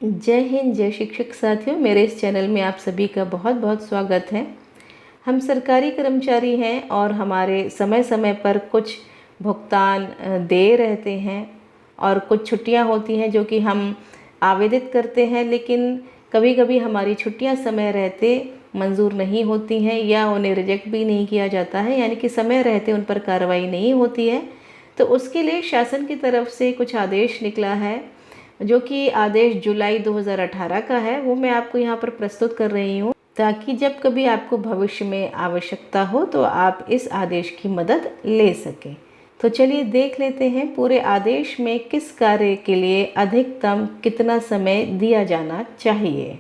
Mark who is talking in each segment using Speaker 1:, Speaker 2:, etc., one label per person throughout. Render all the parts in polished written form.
Speaker 1: जय हिंद, जय शिक्षक साथियों। मेरे इस चैनल में आप सभी का बहुत बहुत स्वागत है। हम सरकारी कर्मचारी हैं और हमारे समय समय पर कुछ भुगतान दे रहते हैं और कुछ छुट्टियां होती हैं जो कि हम आवेदित करते हैं, लेकिन कभी कभी हमारी छुट्टियां समय रहते मंजूर नहीं होती हैं या उन्हें रिजेक्ट भी नहीं किया जाता है, यानी कि समय रहते उन पर कार्रवाई नहीं होती है। तो उसके लिए शासन की तरफ से कुछ आदेश निकला है, जो कि आदेश जुलाई 2018 का है। वो मैं आपको यहाँ पर प्रस्तुत कर रही हूँ ताकि जब कभी आपको भविष्य में आवश्यकता हो तो आप इस आदेश की मदद ले सकें। तो चलिए देख लेते हैं पूरे आदेश में किस कार्य के लिए अधिकतम कितना समय दिया जाना चाहिए।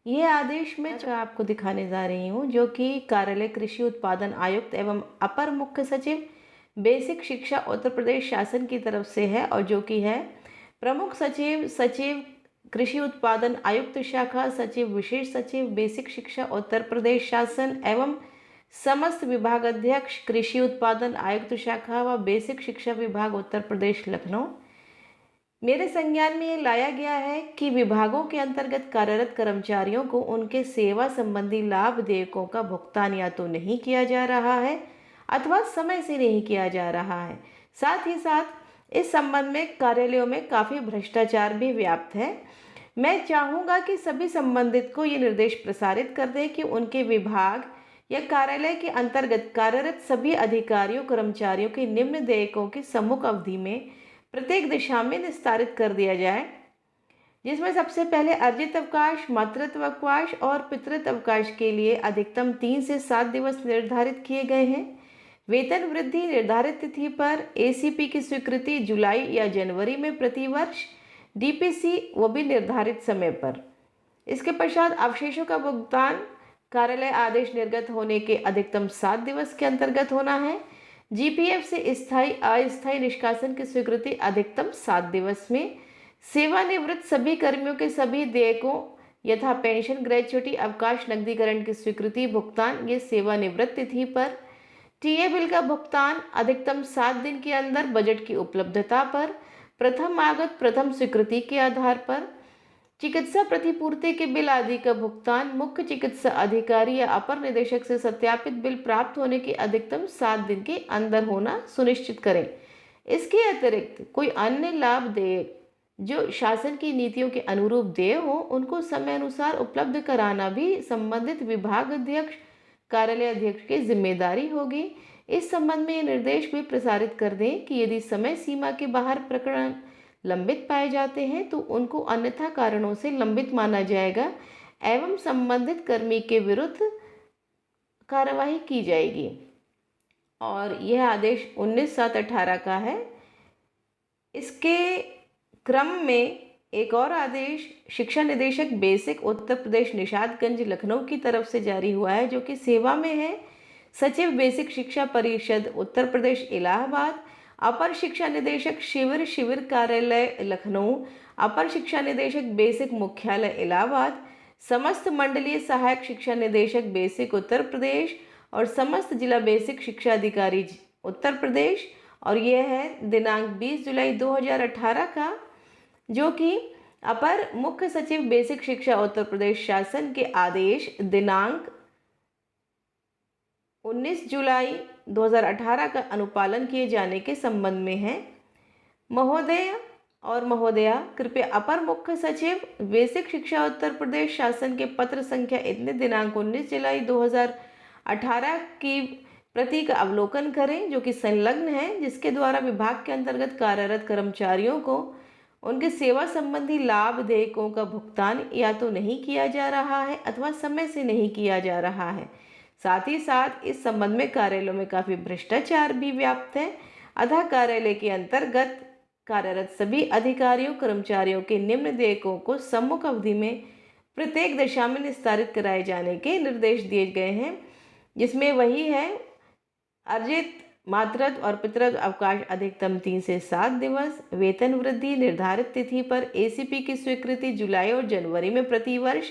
Speaker 1: ये आदेश मैं आपको दिखाने जा रही हूँ, जो कि कार्यालय कृषि उत्पादन आयुक्त एवं अपर मुख्य सचिव बेसिक शिक्षा उत्तर प्रदेश शासन की तरफ से है, और जो कि है प्रमुख सचिव, सचिव कृषि उत्पादन आयुक्त शाखा, सचिव विशेष सचिव बेसिक शिक्षा उत्तर प्रदेश शासन एवं समस्त विभागाध्यक्ष कृषि उत्पादन आयुक्त शाखा व बेसिक शिक्षा विभाग उत्तर प्रदेश लखनऊ। मेरे संज्ञान में ये लाया गया है कि विभागों के अंतर्गत कार्यरत कर्मचारियों को उनके सेवा संबंधी लाभ देयकों का भुगतान या तो नहीं किया जा रहा है अथवा समय से नहीं किया जा रहा है। साथ ही साथ इस संबंध में कार्यालयों में काफ़ी भ्रष्टाचार भी व्याप्त है। मैं चाहूँगा कि सभी संबंधित को ये निर्देश प्रसारित कर दें कि उनके विभाग या कार्यालय के अंतर्गत कार्यरत सभी अधिकारियों कर्मचारियों के निम्न देयकों की सम्मुख अवधि में प्रत्येक दिशा में निस्तारित कर दिया जाए, जिसमें सबसे पहले अर्जित अवकाश, मातृत्व अवकाश और पितृत्व अवकाश के लिए अधिकतम 3 से 7 दिवस निर्धारित किए गए हैं। वेतन वृद्धि निर्धारित तिथि पर एसीपी की स्वीकृति जुलाई या जनवरी में प्रतिवर्ष, डीपीसी वो भी निर्धारित समय पर। इसके पश्चात अवशेषों का भुगतान कार्यालय आदेश निर्गत होने के अधिकतम 7 दिवस के अंतर्गत होना है। जीपीएफ से स्थायी अस्थायी निष्कासन की स्वीकृति अधिकतम 7 दिवस में। सेवानिवृत्त सभी कर्मियों के सभी देयकों यथा पेंशन, ग्रेच्युटी, अवकाश नकदीकरण की स्वीकृति भुगतान ये सेवानिवृत्त तिथि पर। टीए बिल का भुगतान अधिकतम 7 दिन के अंदर बजट की उपलब्धता पर, प्रथम आगत प्रथम स्वीकृति के आधार पर। चिकित्सा प्रतिपूर्ति के बिल आदि का भुगतान मुख्य चिकित्सा अधिकारी या अपर निदेशक से सत्यापित बिल प्राप्त होने के अधिकतम 7 दिन के अंदर होना सुनिश्चित करें। इसके अतिरिक्त कोई अन्य लाभ देय जो शासन की नीतियों के अनुरूप देय हो, उनको समय अनुसार उपलब्ध कराना भी संबंधित विभाग अध्यक्ष, कार्यालय अध्यक्ष की जिम्मेदारी होगी। इस संबंध में ये निर्देश भी प्रसारित कर दें कि यदि समय सीमा के बाहर प्रकरण लंबित पाए जाते हैं तो उनको अन्यथा कारणों से लंबित माना जाएगा एवं संबंधित कर्मी के विरुद्ध कार्यवाही की जाएगी। और यह आदेश 19/7/18 का है। इसके क्रम में एक और आदेश शिक्षा निदेशक बेसिक उत्तर प्रदेश निषादगंज लखनऊ की तरफ से जारी हुआ है, जो कि सेवा में है सचिव बेसिक शिक्षा परिषद उत्तर प्रदेश इलाहाबाद, अपर शिक्षा निदेशक शिविर कार्यालय लखनऊ, अपर शिक्षा निदेशक बेसिक मुख्यालय इलाहाबाद, समस्त मंडलीय सहायक शिक्षा निदेशक बेसिक उत्तर प्रदेश और समस्त जिला बेसिक शिक्षा अधिकारी उत्तर प्रदेश। और यह है दिनांक 20 जुलाई 2018 का, जो कि अपर मुख्य सचिव बेसिक शिक्षा उत्तर प्रदेश शासन के आदेश दिनांक 19 जुलाई 2018 का अनुपालन किए जाने के संबंध में है। महोदय और महोदया, कृपया अपर मुख्य सचिव बेसिक शिक्षा उत्तर प्रदेश शासन के पत्र संख्या इतने दिनांक 19 जुलाई 2018 की प्रति का अवलोकन करें, जो कि संलग्न है, जिसके द्वारा विभाग के अंतर्गत कार्यरत कर्मचारियों को उनके सेवा संबंधी लाभ देयकों का भुगतान या तो नहीं किया जा रहा है अथवा समय से नहीं किया जा रहा है। साथ ही साथ इस संबंध में कार्यालयों में काफ़ी भ्रष्टाचार भी व्याप्त है। अतः कार्यालय के अंतर्गत कार्यरत सभी अधिकारियों कर्मचारियों के निम्न देयकों को सम्मुख अवधि में प्रत्येक दशा में निस्तारित कराए जाने के निर्देश दिए गए हैं, जिसमें वही है अर्जित मातृत्व और पितृत्व अवकाश अधिकतम 3 से 7 दिवस, वेतन वृद्धि निर्धारित तिथि पर एसीपी की स्वीकृति जुलाई और जनवरी में प्रतिवर्ष,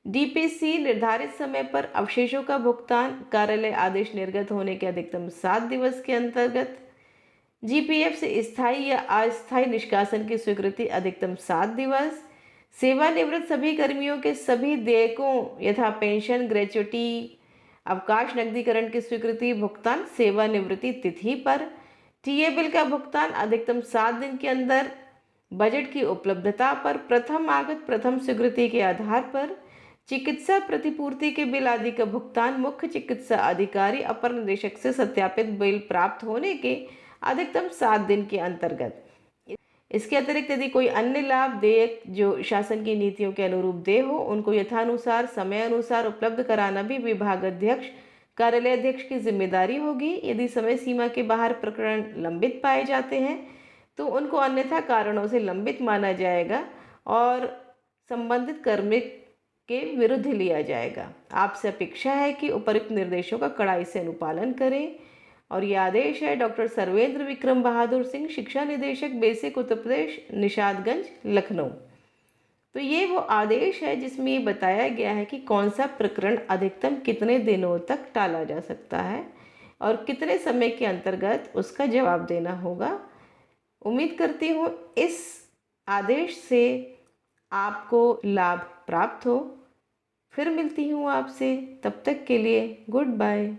Speaker 1: डीपीसी निर्धारित समय पर, अवशेषों का भुगतान कार्यालय आदेश निर्गत होने के अधिकतम 7 दिवस के अंतर्गत, जीपीएफ से स्थायी या अस्थायी निष्कासन की स्वीकृति अधिकतम 7 दिवस, सेवानिवृत्त सभी कर्मियों के सभी देयकों यथा पेंशन, ग्रेच्युटी, अवकाश नकदीकरण की स्वीकृति भुगतान सेवानिवृत्ति तिथि पर, टीए बिल का भुगतान अधिकतम 7 दिन के अंदर, बजट की उपलब्धता पर, प्रथम आगत प्रथम स्वीकृति के आधार पर, चिकित्सा प्रतिपूर्ति के बिल आदि का भुगतान मुख्य चिकित्सा अधिकारी अपर निदेशक से सत्यापित बिल प्राप्त होने के अधिकतम 7 दिन के अंतर्गत। इसके अतिरिक्त यदि कोई अन्य लाभ देयक जो शासन की नीतियों के अनुरूप देय हो, उनको यथानुसार समय अनुसार उपलब्ध कराना भी विभागाध्यक्ष कार्यालय अध्यक्ष की जिम्मेदारी होगी। यदि समय सीमा के बाहर प्रकरण लंबित पाए जाते हैं तो उनको अन्यथा कारणों से लंबित माना जाएगा और संबंधित कार्मिक के विरुद्ध लिया जाएगा। आपसे अपेक्षा है कि उपयुक्त निर्देशों का कड़ाई से अनुपालन करें। और ये आदेश है डॉक्टर सर्वेंद्र विक्रम बहादुर सिंह, शिक्षा निदेशक, बेसिक उत्तर प्रदेश, निषादगंज, लखनऊ। तो ये वो आदेश है जिसमें ये बताया गया है कि कौन सा प्रकरण अधिकतम कितने दिनों तक टाला जा सकता है और कितने समय के अंतर्गत उसका जवाब देना होगा। उम्मीद करती हूँ इस आदेश से आपको लाभ प्राप्त हो। फिर मिलती हूँ आपसे, तब तक के लिए गुड बाय।